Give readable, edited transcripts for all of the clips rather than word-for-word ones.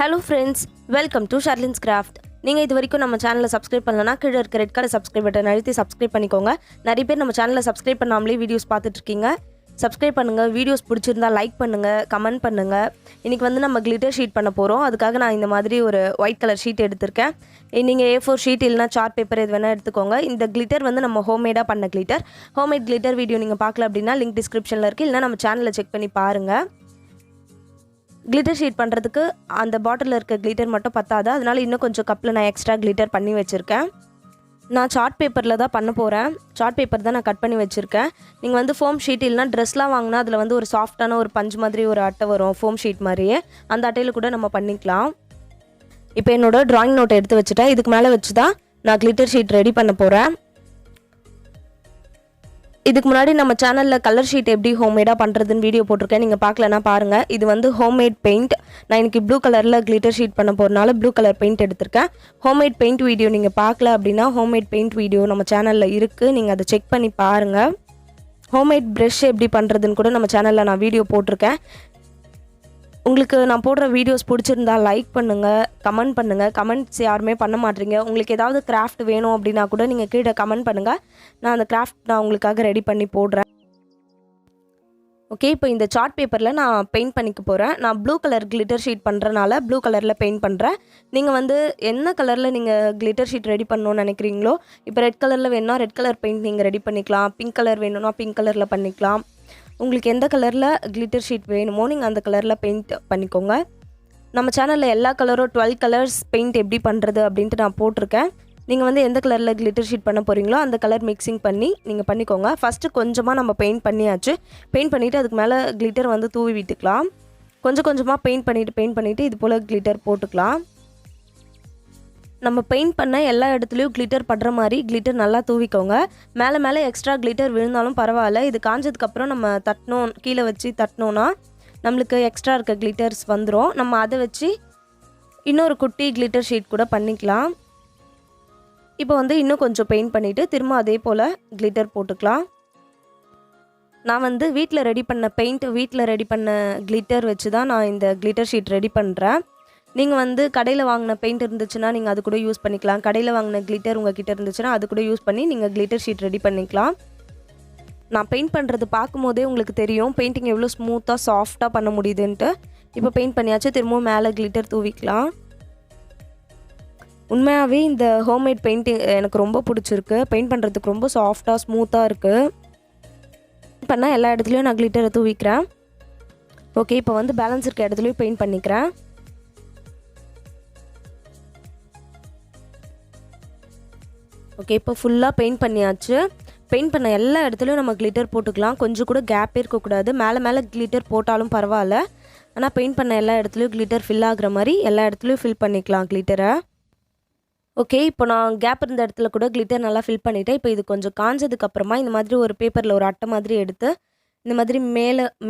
Hello friends, welcome to Sherlin's Craft. நீங்கள் இது வரைக்கும் நம்ம சேனலை சப்ஸ்கிரைப் பண்ணலனா கீழே இருக்க ரெட் கலர் சப்ஸ்கிரைப் பட்டன் அழுத்தி சப்ஸ்கிரைப் பண்ணிக்கோங்க. நிறைய பேர் நம்ம சேனலை சப்ஸ்கிரைப் பண்ணாமலே வீடியோஸ் பார்த்துட்டு இருக்கீங்க. சப்ஸ்கிரைப் பண்ணுங்கள், வீடியோஸ் பிடிச்சிருந்தா லைக் பண்ணுங்கள், கமெண்ட் பண்ணுங்கள். இன்றைக்கி வந்து நம்ம கிளிட்டர் ஷீட் பண்ண போகிறோம். அதுக்காக நான் இந்த மாதிரி ஒரு ஒயிட் கலர் ஷீட் எடுத்திருக்கேன். நீங்கள் A4 ஷீட் இல்லைனா சார்ட் பேப்பர் எது வேணால் எடுத்துக்கோங்க. இந்த கிளிட்டர் வந்து நம்ம ஹோம்மேடாக பண்ண கிளிட்டர். ஹோம்மேட் கிளிட்டர் வீடியோ நீங்கள் பார்க்கல அப்படின்னா லிங்க் டிஸ்கிரிப்ஷனில் இருக்குது, இல்லைனா நம்ம சேனலை செக் பண்ணி பாருங்கள். கிளிட்டர் ஷீட் பண்ணுறதுக்கு அந்த பாட்டிலில் இருக்க கிளிட்டர் மட்டும் பத்தாது, அதனால் இன்னும் கொஞ்சம் கப்பில் நான் எக்ஸ்ட்ரா கிளிட்டர் பண்ணி வச்சுருக்கேன். நான் சார்ட் பேப்பரில் தான் பண்ண போகிறேன். சார்ட் பேப்பர் தான் நான் கட் பண்ணி வச்சுருக்கேன். நீங்கள் வந்து ஃபோம் ஷீட் இல்லைனா ட்ரெஸ்லாம் வாங்கினா அதில் வந்து ஒரு சாஃப்டான ஒரு பஞ்சு மாதிரி ஒரு அட்டை வரும், ஃபோம் ஷீட் மாதிரியே. அந்த அட்டையில் கூட நம்ம பண்ணிக்கலாம். இப்போ என்னோடய ட்ராயிங் நோட்டை எடுத்து வச்சுட்டேன். இதுக்கு மேலே வச்சு தான் நான் கிளிட்டர் ஷீட் ரெடி பண்ண போகிறேன். இதுக்கு முன்னாடி நம்ம சேனலில் கலர் ஷீட் எப்படி ஹோம்மேடாக பண்ணுறதுன்னு வீடியோ போட்டிருக்கேன், நீங்கள் பார்க்கலன்னா பாருங்கள். இது வந்து ஹோம்மேட் பெயிண்ட். நான் இன்றைக்கி ப்ளூ கலரில் கிளிட்டர் ஷீட் பண்ண போகிறனால ப்ளூ கலர் பெயிண்ட் எடுத்திருக்கேன். ஹோம்மேட் பெயிண்ட் வீடியோ நீங்கள் பார்க்கல அப்படின்னா ஹோம்மேட் பெயிண்ட் வீடியோ நம்ம சேனலில் இருக்குது, நீங்கள் அதை செக் பண்ணி பாருங்கள். ஹோம்மேட் ப்ரஷ் எப்படி பண்ணுறதுன்னு கூட நம்ம சேனலில் நான் வீடியோ போட்டிருக்கேன். உங்களுக்கு நான் போடுற வீடியோஸ் பிடிச்சிருந்தா லைக் பண்ணுங்கள், கமெண்ட் பண்ணுங்கள். கமெண்ட்ஸ் யாருமே பண்ண மாட்டீங்க. உங்களுக்கு ஏதாவது கிராஃப்ட் வேணும் அப்படின்னா கூட நீங்கள் கீழே கமெண்ட் பண்ணுங்கள். நான் அந்த கிராஃப்ட் நான் உங்களுக்காக ரெடி பண்ணி போடுறேன். ஓகே, இப்போ இந்த சார்ட் பேப்பரில் நான் பெயிண்ட் பண்ணிக்க போகிறேன். நான் ப்ளூ கலர் கிளிட்டர் ஷீட் பண்ணுறனால ப்ளூ கலரில் பெயிண்ட் பண்ணுறேன். நீங்கள் வந்து என்ன கலரில் நீங்கள் கிளிட்டர் ஷீட் ரெடி பண்ணணும்னு நினைக்கிறீங்களோ, இப்போ ரெட் கலரில் வேணும்னா ரெட் கலர் பெயிண்ட் நீங்கள் ரெடி பண்ணிக்கலாம். பிங்க் கலர் வேணும்னா பிங்க் கலரில் பண்ணிக்கலாம். உங்களுக்கு எந்த கலரில் கிளிட்டர் ஷீட் வேணுமோ நீங்கள் அந்த கலரில் பெயிண்ட் பண்ணிக்கோங்க. நம்ம சேனலில் எல்லா கலரும் 12 கலர்ஸ் பெயிண்ட் எப்படி பண்ணுறது அப்படின்ட்டு நான் போட்டிருக்கேன். நீங்கள் வந்து எந்த கலரில் கிளிட்டர் ஷீட் பண்ண போகிறீங்களோ அந்த கலர் மிக்சிங் பண்ணி நீங்கள் பண்ணிக்கோங்க. ஃபஸ்ட்டு கொஞ்சமாக நம்ம பெயிண்ட் பண்ணியாச்சு. பெயிண்ட் பண்ணிவிட்டு அதுக்கு மேலே கிளிட்டர் வந்து தூவி விட்டுக்கலாம். கொஞ்சம் கொஞ்சமாக பெயிண்ட் பண்ணிவிட்டு இது போல் கிளிட்டர் போட்டுக்கலாம். நம்ம பெயிண்ட் பண்ண எல்லா இடத்துலையும் கிளிட்டர் படுற மாதிரி கிளிட்டர் நல்லா தூவிக்கோங்க. மேலே எக்ஸ்ட்ரா கிளிட்டர் விழுந்தாலும் பரவாயில்ல. இது காஞ்சதுக்கப்புறம் நம்ம தட்டணும், கீழே வச்சு தட்டினோன்னா நம்மளுக்கு எக்ஸ்ட்ரா இருக்க கிளிட்டர்ஸ் வந்துடும். நம்ம அதை வச்சு இன்னொரு குட்டி கிளிட்டர் ஷீட் கூட பண்ணிக்கலாம். இப்போ வந்து இன்னும் கொஞ்சம் பெயிண்ட் பண்ணிவிட்டு திரும்ப அதே போல் கிளிட்டர் போட்டுக்கலாம். நான் வந்து வீட்டில் ரெடி பண்ண பெயிண்ட், வீட்டில் ரெடி பண்ண கிளிட்டர் வச்சு தான் நான் இந்த கிளிட்டர் ஷீட் ரெடி பண்ணுறேன். நீங்கள் வந்து கடையில் வாங்கின பெயிண்ட் இருந்துச்சுன்னா நீங்கள் அது கூட யூஸ் பண்ணிக்கலாம். கடையில் வாங்கின கிளிட்டர் உங்கள் கிட்டே இருந்துச்சுன்னா அது கூட யூஸ் பண்ணி நீங்கள் கிளிட்டர் ஷீட் ரெடி பண்ணிக்கலாம். நான் பெயிண்ட் பண்ணுறது பார்க்கும்போதே உங்களுக்கு தெரியும் பெயிண்டிங் எவ்வளோ ஸ்மூத்தாக சாஃப்டாக பண்ண முடியுதுன்ட்டு. இப்போ பெயிண்ட் பண்ணியாச்சு, திரும்பவும் மேலே கிளிட்டர் தூவிக்கலாம். உண்மையாகவே இந்த ஹோம்மேட் பெயிண்டிங் எனக்கு ரொம்ப பிடிச்சிருக்கு. பெயிண்ட் பண்ணுறதுக்கு ரொம்ப சாஃப்டாக ஸ்மூத்தாக இருக்குது. பெயிண்ட் பண்ணால் எல்லா இடத்துலையும் நான் கிளிட்டரை தூவிக்கிறேன். ஓகே, இப்போ வந்து பேலன்ஸ் இருக்க இடத்துலையும் பெயிண்ட் பண்ணிக்கிறேன். ஓகே, இப்போ ஃபுல்லாக பெயிண்ட் பண்ணியாச்சு. பெயிண்ட் பண்ண எல்லா இடத்துலையும் நம்ம கிளிட்டர் போட்டுக்கலாம். கொஞ்சம் கூட கேப்பே இருக்கக்கூடாது. மேலே கிளிட்டர் போட்டாலும் பரவாயில்ல, ஆனால் பெயிண்ட் பண்ண எல்லா இடத்துலையும் கிளிட்டர் ஃபில் ஆகுற மாதிரி எல்லா இடத்துலையும் ஃபில் பண்ணிக்கலாம் கிளிட்டரை. ஓகே, இப்போ நான் கேப் இருந்த இடத்துல கூட கிளிட்டர் நல்லா ஃபில் பண்ணிவிட்டேன். இப்போ இது கொஞ்சம் காஞ்சதுக்கப்புறமா இந்த மாதிரி ஒரு பேப்பரில் ஒரு அட்டை மாதிரி எடுத்து இந்த மாதிரி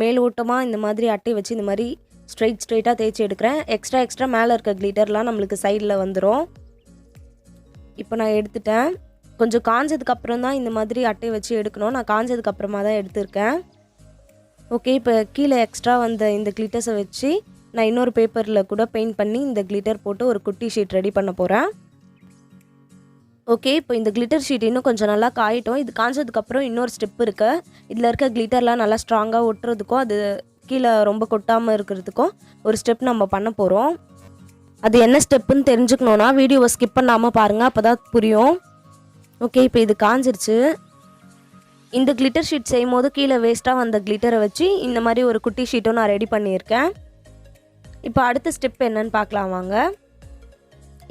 மேலோட்டமாக இந்த மாதிரி அட்டை வச்சு இந்த மாதிரி ஸ்ட்ரைட்டாக தேய்ச்சி எடுக்கிறேன். எக்ஸ்ட்ரா மேலே இருக்க கிளிட்டர்லாம் நம்மளுக்கு சைடில் வந்துடும். இப்போ நான் எடுத்துட்டேன். கொஞ்சம் காஞ்சதுக்கப்புறம் தான் இந்த மாதிரி அட்டையை வச்சு எடுக்கணும். நான் காஞ்சதுக்கப்புறமா தான் எடுத்திருக்கேன். ஓகே, இப்போ கீழே எக்ஸ்ட்ரா வந்த இந்த கிளிட்டர்ஸை வச்சு நான் இன்னொரு பேப்பரில் கூட பெயிண்ட் பண்ணி இந்த கிளிட்டர் போட்டு ஒரு குட்டி ஷீட் ரெடி பண்ண போகிறேன். ஓகே, இப்போ இந்த கிளிட்டர் ஷீட் இன்னும் கொஞ்சம் நல்லா காயிட்டோம். இது காஞ்சதுக்கப்புறம் இன்னொரு ஸ்டெப் இருக்குது. இதில் இருக்க கிளிட்டர்லாம் நல்லா ஸ்ட்ராங்காக ஒட்டுறதுக்கும் அது கீழே ரொம்ப கொட்டாமல் இருக்கிறதுக்கும் ஒரு ஸ்டெப் நம்ம பண்ண போகிறோம். அது என்ன ஸ்டெப்புன்னு தெரிஞ்சுக்கணுன்னா வீடியோவை ஸ்கிப் பண்ணாமல் பாருங்கள், அப்போ தான் புரியும். ஓகே, இப்போ இது காஞ்சிருச்சு. இந்த கிளிட்டர் ஷீட் செய்யும் போது கீழே வேஸ்ட்டாக வந்த கிளிட்டரை வச்சு இந்த மாதிரி ஒரு குட்டி ஷீட்டும் நான் ரெடி பண்ணியிருக்கேன். இப்போ அடுத்த ஸ்டெப் என்னன்னு பார்க்கலாம் வாங்க.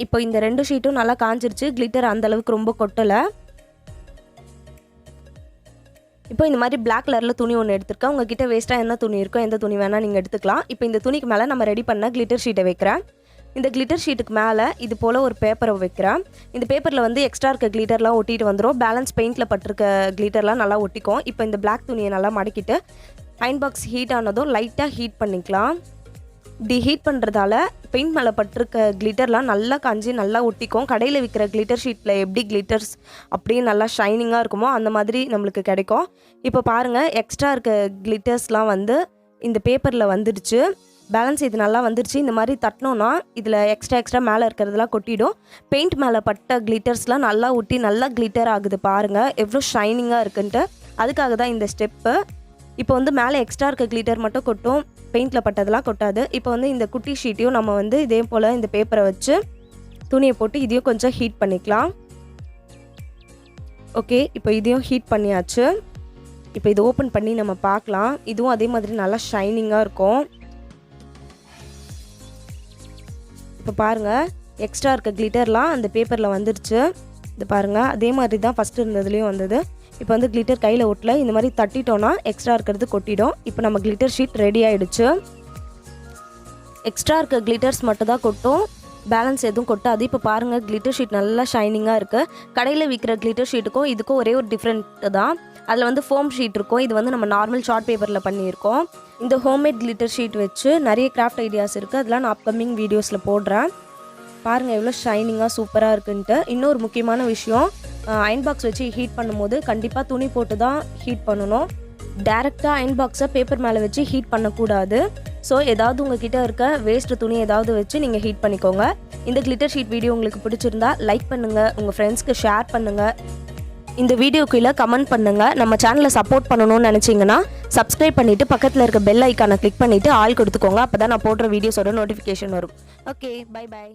இப்போ இந்த 2 ஷீட்டும் நல்லா காஞ்சிருச்சு. கிளிட்டர் அந்தளவுக்கு ரொம்ப கொட்டலை. இப்போ இந்த மாதிரி பிளாக் கலரில் துணி ஒன்று எடுத்துருக்கேன். உங்ககிட்ட வேஸ்ட்டாக என்ன துணி இருக்கோ எந்த துணி வேணால் நீங்கள் எடுத்துக்கலாம். இப்போ இந்த துணிக்கு மேலே நம்ம ரெடி பண்ண கிளிட்டர் ஷீட்டை வைக்கிறேன். இந்த கிளிட்டர் ஷீட்டுக்கு மேலே இது போல் ஒரு பேப்பரை வைக்கிறேன். இந்த பேப்பரில் வந்து எக்ஸ்ட்ரா இருக்க கிளிட்டர்லாம் ஒட்டிட்டு வந்துடும். பேலன்ஸ் பெயிண்டில் பட்டிருக்க கிளிட்டர்லாம் நல்லா ஒட்டிக்கும். இப்போ இந்த பிளாக் துணியை நல்லா மடக்கிட்டு அயன் பாக்ஸ் ஹீட் ஆனதும் லைட்டாக ஹீட் பண்ணிக்கலாம். இப்படி ஹீட் பண்ணுறதால பெயிண்ட் மேலே பட்டிருக்க கிளிட்டர்லாம் நல்லா காஞ்சி நல்லா ஒட்டிக்கும். கடையில் விற்கிற கிளிட்டர் ஷீட்டில் எப்படி கிளிட்டர்ஸ் அப்படியே நல்லா ஷைனிங்காக இருக்குமோ அந்த மாதிரி நம்மளுக்கு கிடைக்கும். இப்போ பாருங்கள், எக்ஸ்ட்ரா இருக்க கிளிட்டர்ஸ்லாம் வந்து இந்த பேப்பரில் வந்துடுச்சு. பேலன்ஸ் இது நல்லா வந்துருச்சு. இந்த மாதிரி தட்டினோன்னா இதில் எக்ஸ்ட்ரா மேலே இருக்கிறதுலாம் கொட்டிடும். பெயிண்ட் மேலே பட்ட கிளிட்டர்ஸ்லாம் நல்லா ஒட்டி நல்லா கிளிட்டர் ஆகுது பாருங்கள், எவ்வளோ ஷைனிங்காக இருக்குன்ட்டு. அதுக்காக தான் இந்த ஸ்டெப்பு. இப்போ வந்து மேலே எக்ஸ்ட்ரா இருக்க கிளிட்டர் மட்டும் கொட்டும், பெயிண்டில் பட்டதெல்லாம் கொட்டாது. இப்போ வந்து இந்த குட்டி ஷீட்டையும் நம்ம வந்து இதே போல் இந்த பேப்பரை வச்சு துணியை போட்டு இதையும் கொஞ்சம் ஹீட் பண்ணிக்கலாம். ஓகே, இப்போ இதையும் ஹீட் பண்ணியாச்சு. இப்போ இது ஓப்பன் பண்ணி நம்ம பார்க்கலாம். இதுவும் அதே மாதிரி நல்லா ஷைனிங்காக இருக்கும். இப்போ பாருங்கள், எக்ஸ்ட்ரா இருக்க கிளிட்டர்லாம் அந்த பேப்பரில் வந்துருச்சு. இது பாருங்கள், அதே மாதிரி தான் ஃபஸ்ட்டு இருந்ததுலேயும் வந்தது. இப்போ வந்து கிளிட்டர் கையில் ஒட்டல, இந்த மாதிரி தட்டிட்டோன்னா எக்ஸ்ட்ரா இருக்கிறது கொட்டிடும். இப்போ நம்ம கிளிட்டர் ஷீட் ரெடி ஆகிடுச்சு. எக்ஸ்ட்ரா இருக்க கிளிட்டர்ஸ் மட்டும் தான் கொட்டும், பேலன்ஸ் எதுவும் கொட்டாது. இப்போ பாருங்கள், கிளிட்டர் ஷீட் நல்லா ஷைனிங்காக இருக்குது. கடையில் விற்கிற கிளிட்டர் ஷீட்டுக்கும் இதுக்கும் ஒரே ஒரு டிஃப்ரெண்ட்டு தான். அதில் வந்து ஃபோம் ஷீட் இருக்கும், இது வந்து நம்ம நார்மல் ஷார்ட் பேப்பரில் பண்ணியிருக்கோம். இந்த ஹோம்மேட் கிளிட்டர் ஷீட் வச்சு நிறைய கிராஃப்ட் ஐடியாஸ் இருக்குது, அதெல்லாம் நான் அப்கமிங் வீடியோஸில் போடுறேன். பாருங்கள் எவ்வளோ ஷைனிங்காக சூப்பராக இருக்குன்ட்டு. இன்னொரு முக்கியமான விஷயம், அயன் பாக்ஸ் வச்சு ஹீட் பண்ணும்போது கண்டிப்பாக துணி போட்டு தான் ஹீட் பண்ணணும். டேரெக்டாக அயன் பாக்ஸை பேப்பர் மேலே வச்சு ஹீட் பண்ணக்கூடாது. ஸோ ஏதாவது உங்ககிட்ட இருக்க வேஸ்ட் துணி ஏதாவது வச்சு நீங்கள் ஹீட் பண்ணிக்கோங்க. இந்த கிளிட்டர் ஷீட் வீடியோ உங்களுக்கு பிடிச்சிருந்தா லைக் பண்ணுங்கள், உங்கள் ஃப்ரெண்ட்ஸ்க்கு ஷேர் பண்ணுங்கள், இந்த வீடியோக்குள்ளே கமெண்ட் பண்ணுங்கள். நம்ம சேனலை சப்போர்ட் பண்ணணும்னு நினச்சிங்கன்னா சப்ஸ்கிரைப் பண்ணிவிட்டு பக்கத்தில் இருக்க பெல் ஐக்கானை கிளிக் பண்ணிவிட்டு ஆல் கொடுத்துக்கோங்க. அப்போ தான் நான் போடுற வீடியோஸோட நோட்டிஃபிகேஷன் வரும். Okay, bye bye.